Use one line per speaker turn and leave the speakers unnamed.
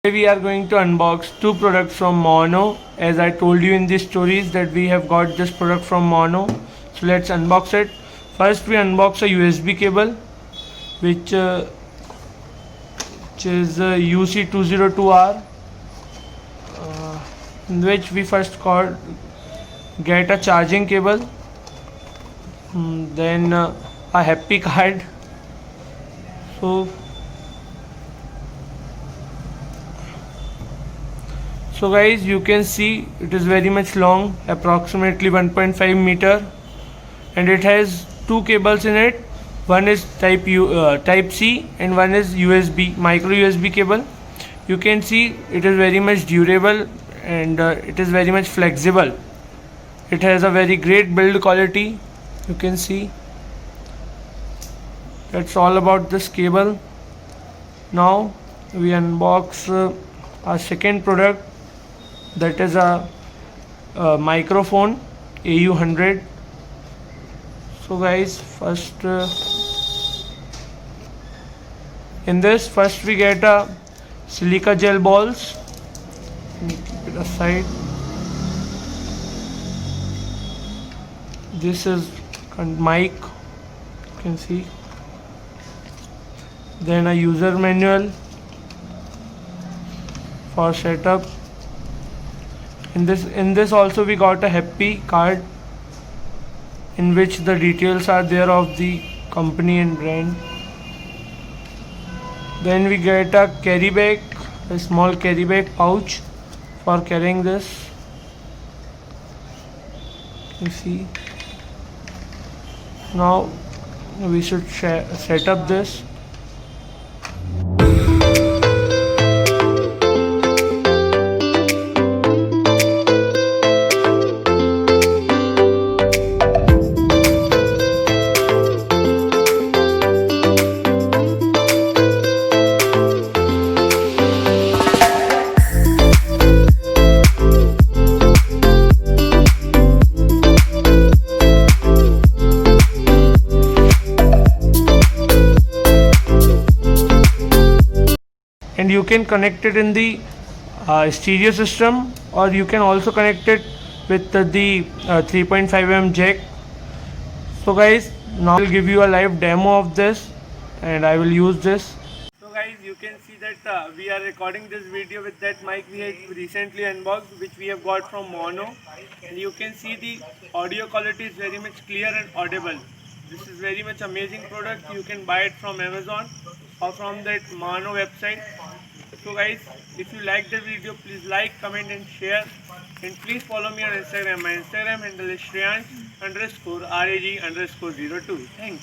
Today we are going to unbox two products from Mono. As I told you in the stories that we have got this product from Mono. So let's unbox it. First we unbox a USB cable which, is UC202R, in which we first get a charging cable, then a happy card. So guys, you can see it is very much long, approximately 1.5 meter, and it has two cables in it. One is type C and one is USB, micro USB cable. You can see it is very much durable and it is very much flexible. It has a very great build quality. You can see. That's all about this cable. Now we unbox our second product, that is a microphone AU100. So guys, in this first we get a silica gel balls. Keep it aside. This is mic, you can see. Then a user manual for setup. In this also we got a happy card in which the details are there of the company and brand. Then we get a carry bag, a small carry bag pouch for carrying this. You see. Now we should set up this. And you can connect it in the stereo system, or you can also connect it with the 3.5mm jack. So guys, now I'll give you a live demo of this and I will use this. So guys, you can see that we are recording this video with that mic we had recently unboxed, which we have got from Mono, and you can see the audio quality is very much clear and audible. This is very much amazing product. You can buy it from Amazon or from that Mono website. So guys, if you like the video, please like, comment and share, and please follow me on Instagram. My Instagram handle is Shreyansh_RAG_02. Thanks.